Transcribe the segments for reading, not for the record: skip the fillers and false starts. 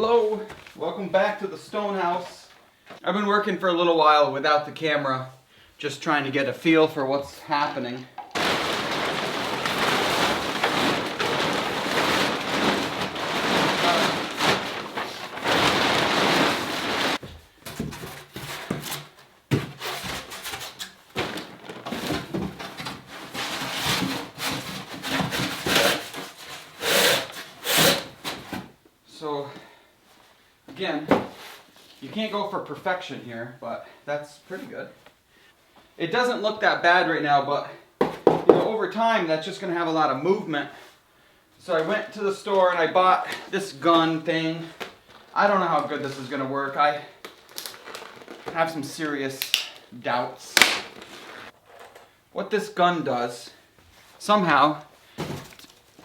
Hello, welcome back to the Stone House. I've been working for a little while without the camera, just trying to get a feel for what's happening. So, again, you can't go for perfection here, but that's pretty good. It doesn't look that bad right now, but over time that's just going to have a lot of movement. So I went to the store and I bought this gun thing. I don't know how good this is going to work. I have some serious doubts. What this gun does, somehow,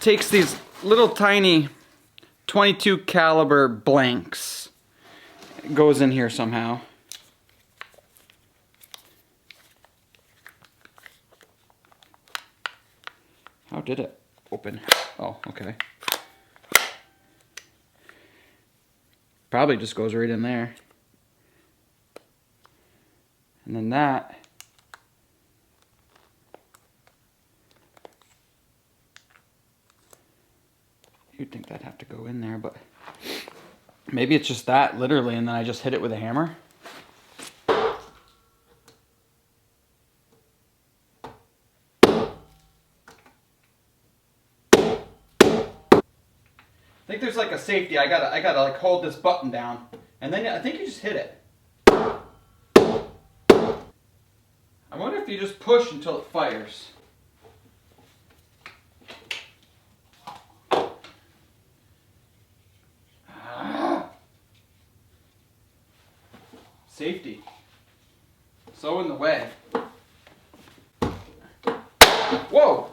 takes these little tiny 22 caliber blanks. It goes in here somehow. How did it open? Oh, okay. Probably just goes right in there. And then that you'd think that'd have to go in there, but maybe it's just that, literally, and then I just hit it with a hammer. I think there's like a safety. I gotta like hold this button down, and then I think you just hit it. I wonder if you just push until it fires. Safety. So in the way. Whoa!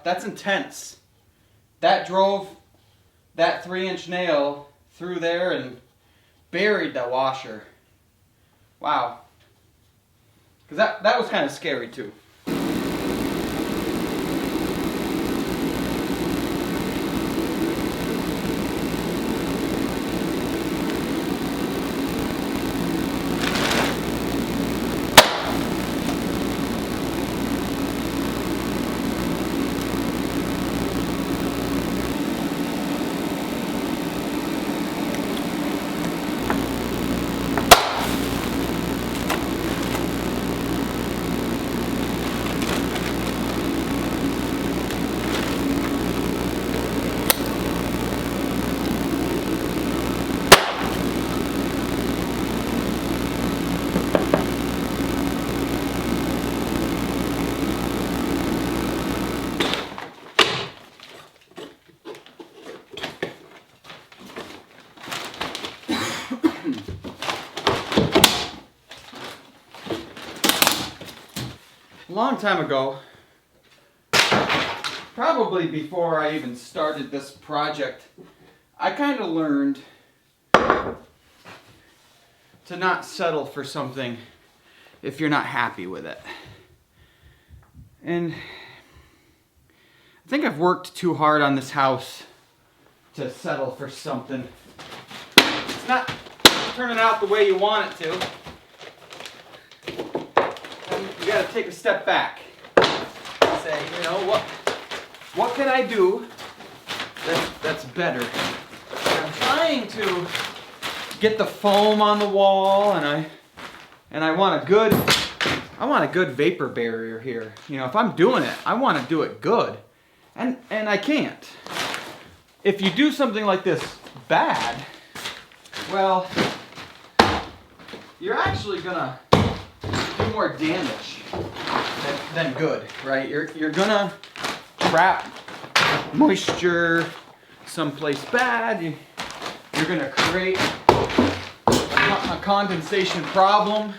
That's intense. That drove that 3-inch nail through there and buried the washer. Wow. Because that was kind of scary too. A long time ago, probably before I even started this project, I kind of learned to not settle for something if you're not happy with it. And I think I've worked too hard on this house to settle for something. It's not turning out the way you want it to. You got to take a step back and say, you know, what can I do that's better? I'm trying to get the foam on the wall, and I want a good vapor barrier here. You know, if I'm doing it, I want to do it good, and I can't. If you do something like this bad, well, you're actually gonna do more damage than good, right? You're gonna trap moisture someplace bad. You're gonna create a condensation problem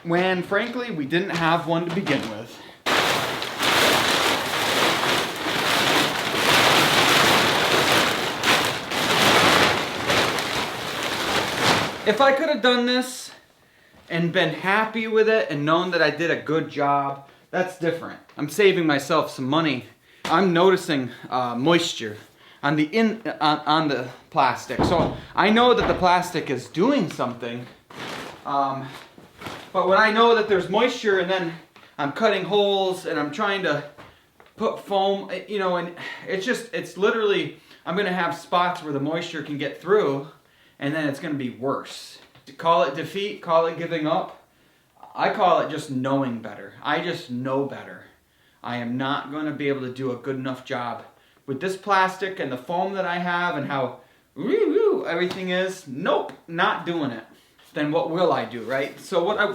when, frankly, we didn't have one to begin with. If I could have done this and been happy with it and known that I did a good job, that's different. I'm saving myself some money. I'm noticing moisture on the plastic. So I know that the plastic is doing something. But when I know that there's moisture and then I'm cutting holes and I'm trying to put foam, you know, and it's literally, I'm gonna have spots where the moisture can get through and then it's gonna be worse. Call it defeat, call it giving up. I call it just knowing better. I just know better. I am not gonna be able to do a good enough job with this plastic and the foam that I have and how everything is. Nope, not doing it. Then what will I do, right? So what I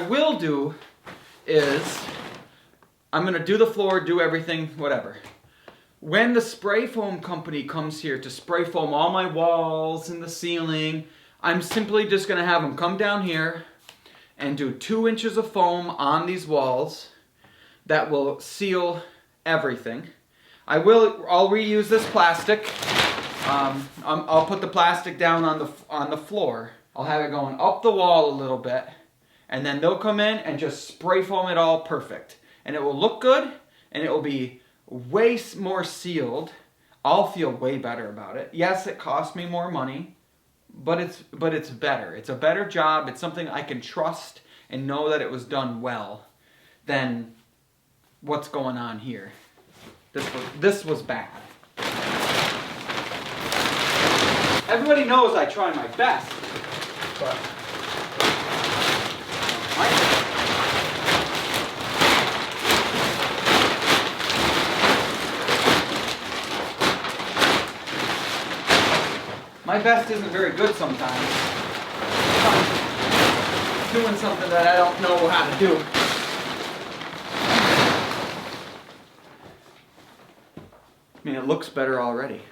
will do is I'm gonna do the floor, do everything, whatever. When the spray foam company comes here to spray foam all my walls and the ceiling, I'm simply just gonna have them come down here and do 2 inches of foam on these walls that will seal everything. I'll reuse this plastic. I'll put the plastic down on the floor. I'll have it going up the wall a little bit, and then they'll come in and just spray foam it all perfect. And it will look good, and it will be way more sealed. I'll feel way better about it. Yes, it cost me more money, but it's better. It's a better job. It's something I can trust and know that it was done well than what's going on here. This was bad. Everybody knows I try my best, but my best isn't very good sometimes. I'm doing something that I don't know how to do. I mean, it looks better already.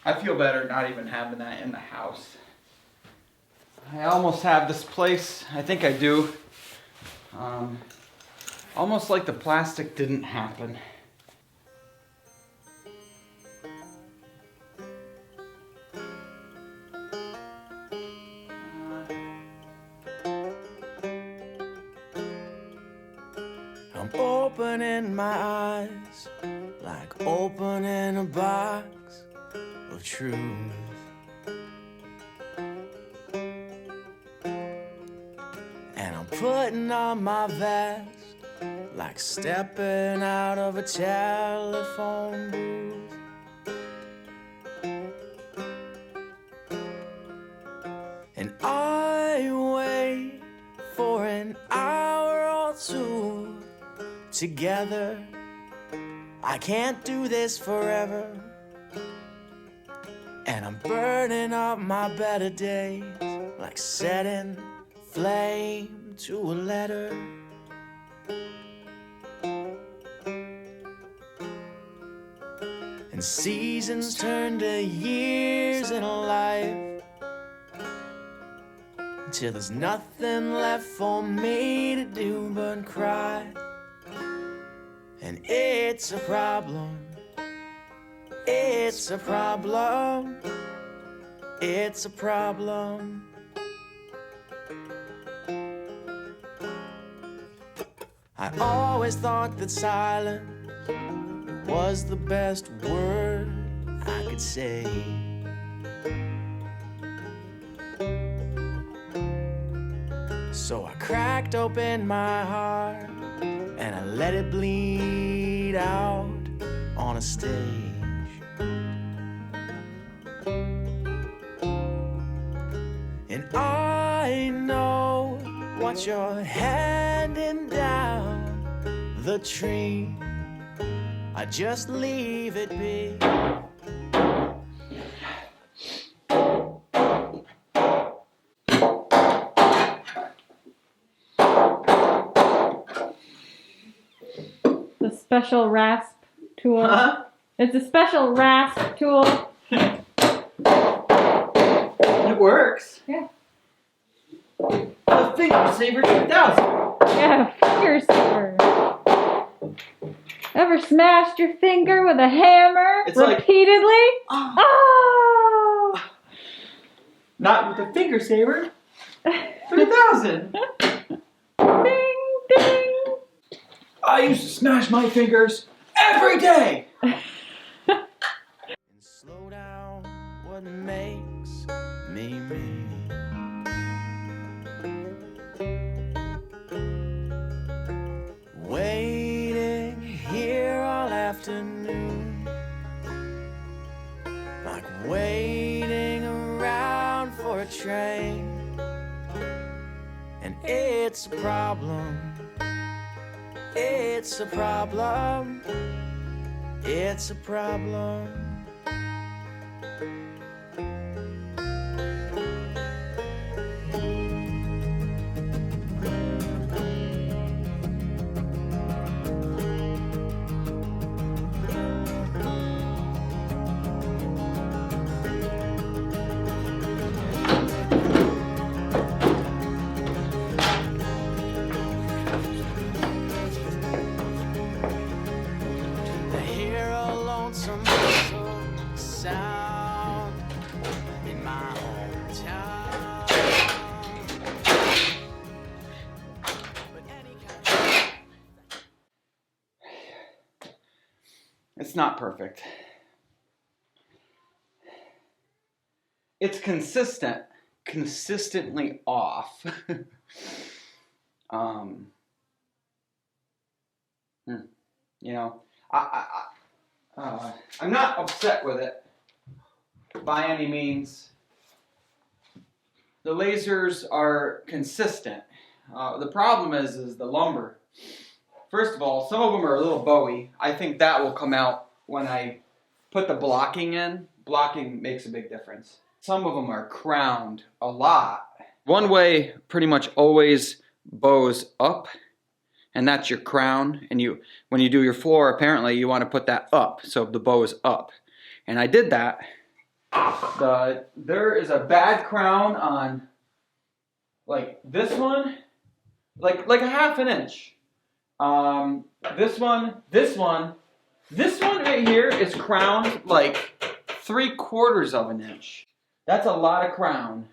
I feel better not even having that in the house. I almost have this place, I think I do, almost like the plastic didn't happen. I'm opening my eyes like opening a box of truth. And I'm putting on my vest like stepping out of a telephone booth. And I wait for an hour or two together. I can't do this forever. And I'm burning up my better days like setting flame to a letter. And seasons turn to years in a life until there's nothing left for me to do but cry. And it's a problem. It's a problem. It's a problem. I always thought that silence was the best word I could say. So I cracked open my heart and I let it bleed out on a stage. And I know what you're handing down the tree. I just leave it be. The special rasp tool. Huh? It's a special rasp tool. It works. Yeah. The Finger Saver 2000. Yeah, finger saver. Ever smashed your finger with a hammer It's like- repeatedly? Oh! Not with a finger saver, but 1,000. Ding, ding. I used to smash my fingers every day. And slow down what makes me me. Waiting here all afternoon, like waiting around for a train. And it's a problem. It's a problem. It's a problem. I hear a lonesome whistle sound in my hometown. But any kind It's not perfect. It's consistently off. You know, I'm not upset with it by any means. The lasers are consistent. The problem is the lumber. First of all, some of them are a little bowy. I think that will come out when I put the blocking in. Blocking makes a big difference. Some of them are crowned a lot. One way pretty much always bows up, and that's your crown. And when you do your floor, apparently you want to put that up, so the bow is up. And I did that. There is a bad crown on like this one, like a 1/2 inch. This one right here is crowned like 3/4 inch. That's a lot of crown.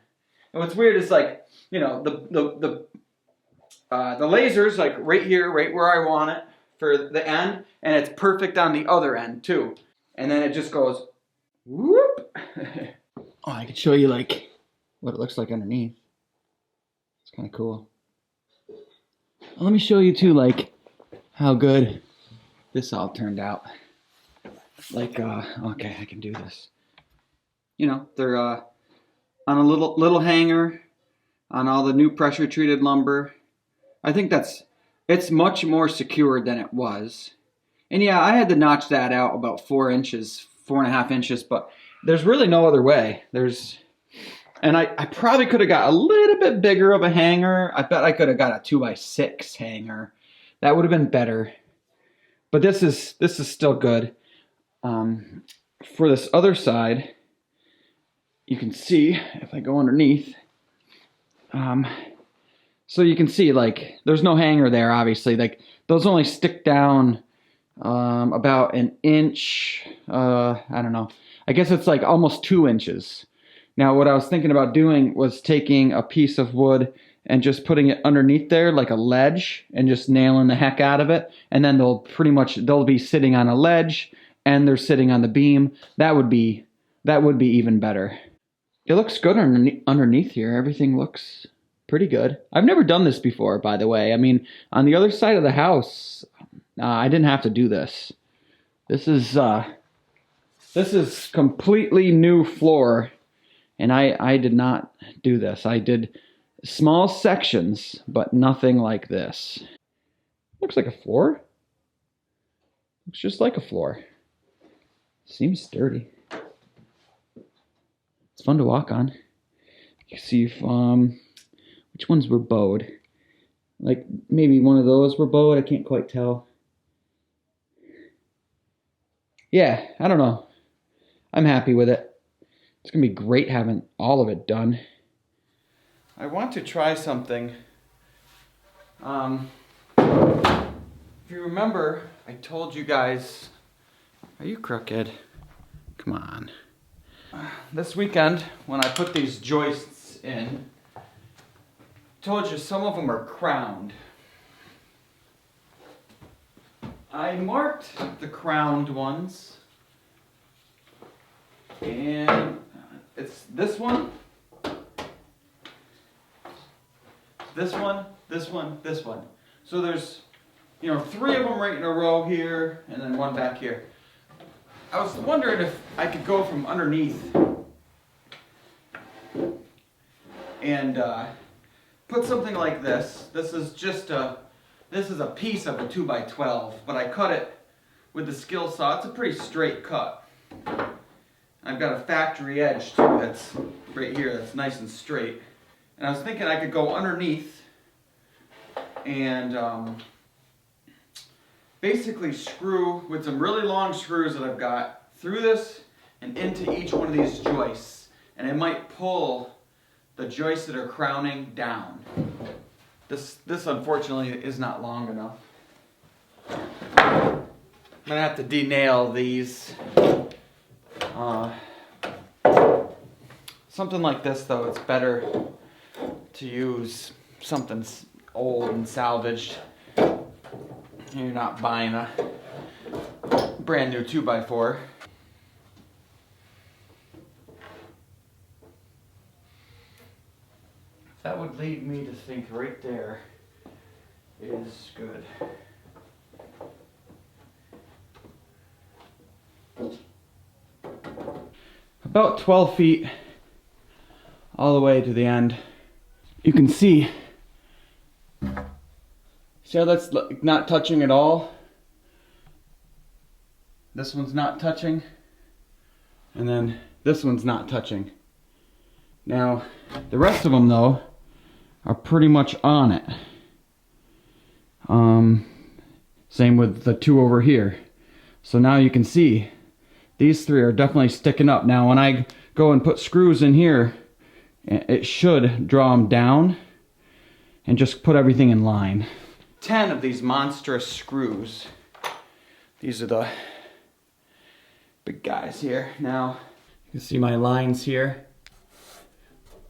And what's weird is like, you know, the laser's like right here, right where I want it for the end, and it's perfect on the other end too. And then it just goes whoop. Oh, I could show you like what it looks like underneath. It's kind of cool. Let me show you too, like how good this all turned out. Like, okay, I can do this. You know, they're on a little hanger on all the new pressure treated lumber. I think it's much more secure than it was. And yeah, I had to notch that out about 4 inches, 4.5 inches, but there's really no other way. And I probably could have got a little bit bigger of a hanger. I bet I could have got a 2x6 hanger. That would have been better. But this is still good. For this other side, you can see if I go underneath. So you can see like there's no hanger there. Obviously, like those only stick down about 1 inch. I don't know. I guess it's like almost 2 inches. Now, what I was thinking about doing was taking a piece of wood and just putting it underneath there like a ledge and just nailing the heck out of it. And then they'll be sitting on a ledge and they're sitting on the beam. That would be even better. It looks good underneath here. Everything looks pretty good. I've never done this before, by the way. I mean, on the other side of the house, I didn't have to do this. This is completely new floor, and I did not do this. I did small sections, but nothing like this. Looks like a floor. Looks just like a floor. Seems sturdy. It's fun to walk on. You see if which ones were bowed. Like maybe one of those were bowed. I can't quite tell. Yeah, I don't know. I'm happy with it. It's gonna be great having all of it done. I want to try something. If you remember, I told you guys, are you crooked? Come on. This weekend, when I put these joists in, I told you some of them are crowned. I marked the crowned ones, and it's this one, this one, this one, this one. So there's, 3 of them right in a row here, and then one back here. I was wondering if I could go from underneath and put something like this. This is a piece of a 2x12, but I cut it with the skill saw. It's a pretty straight cut. I've got a factory edge too that's right here that's nice and straight. And I was thinking I could go underneath and basically screw with some really long screws that I've got through this and into each one of these joists. And it might pull the joists that are crowning down. This unfortunately is not long enough. I'm gonna have to de-nail these. Something like this though, it's better to use something old and salvaged. You're not buying a brand new 2x4. That would lead me to think right there is good. About 12 feet all the way to the end. You can see how that's not touching at all? This one's not touching. And then this one's not touching. Now, the rest of them though are pretty much on it. Same with the 2 over here. So now you can see these 3 are definitely sticking up. Now when I go and put screws in here, it should draw them down and just put everything in line. 10 of these monstrous screws. These are the big guys here. Now, you can see my lines here.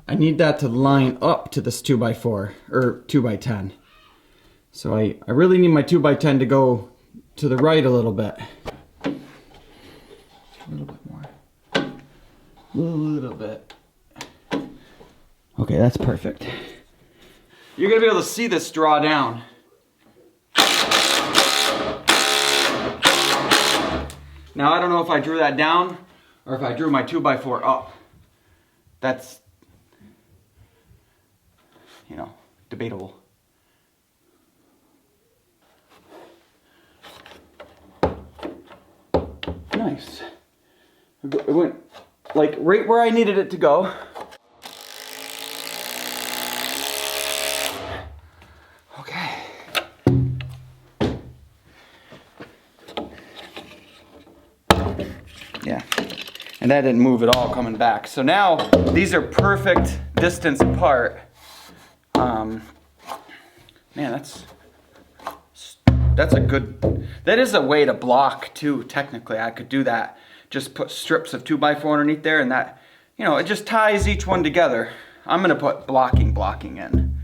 I need that to line up to this 2x4, or 2x10. So I really need my 2x10 to go to the right a little bit. A little bit more. A little bit. Okay, that's perfect. You're gonna be able to see this draw down. Now I don't know if I drew that down or if I drew my 2x4 up. That's, debatable. Nice. It went like right where I needed it to go. Okay. Yeah. And that didn't move at all coming back. So now these are perfect distance apart. Man, that's a good, that is a way to block too, technically. I could do that. Just put strips of 2x4 underneath there and that, it just ties each one together. I'm gonna put blocking in.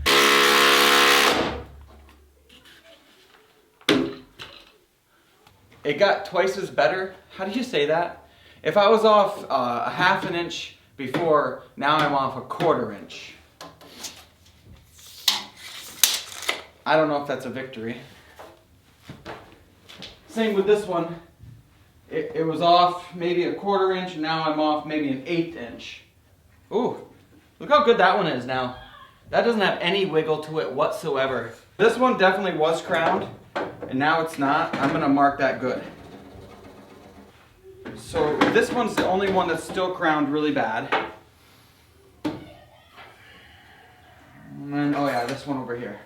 It got twice as better. How do you say that? If I was off a ½ an inch before, now I'm off a ¼ inch. I don't know if that's a victory. Same with this one. It was off maybe a ¼ inch, and now I'm off maybe an 1/8 inch. Ooh, look how good that one is now. That doesn't have any wiggle to it whatsoever. This one definitely was crowned, and now it's not. I'm gonna mark that good. So this one's the only one that's still crowned really bad. And then, oh yeah, this one over here.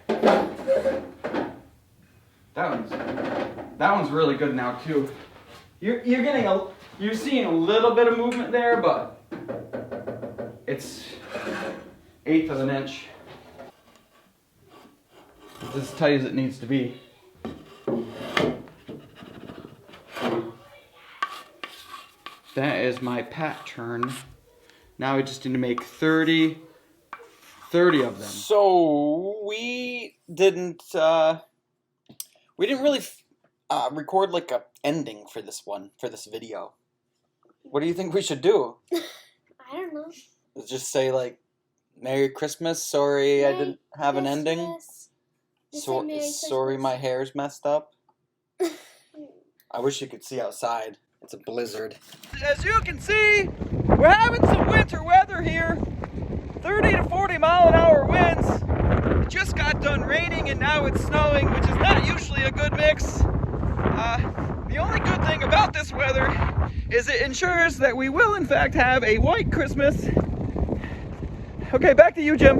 That one's really good now too. You're seeing a little bit of movement there, but it's 1/8 of an inch. It's as tight as it needs to be. That is my pat turn. Now I just need to make 30 of them. So we didn't really record like a ending for this video. What do you think we should do? I don't know. Just say like, Merry Christmas. Sorry, I didn't have an ending. Sorry, my hair's messed up. I wish you could see outside. It's a blizzard. As you can see, we're having some winter weather here. 30 to 40 mile an hour winds. It just got done raining and now it's snowing, which is not usually a good mix. The only good thing about this weather is it ensures that we will in fact have a white Christmas. Okay, back to you, Jim.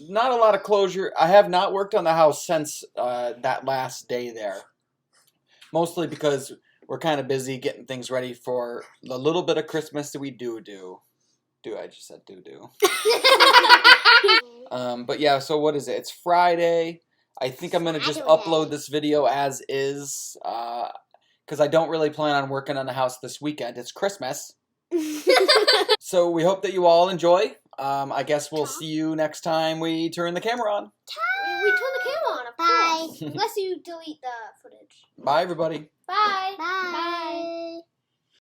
Not a lot of closure. I have not worked on the house since that last day there. Mostly because we're kind of busy getting things ready for the little bit of Christmas that we do. I just said do. But yeah, so what is it? It's Friday. I think I'm going to just upload this video as is. Because I don't really plan on working on the house this weekend. It's Christmas. So we hope that you all enjoy. I guess we'll see you next time we turn the camera on. We turn the camera on, of course. Unless you delete the footage. Bye, everybody. Bye. Bye. Bye.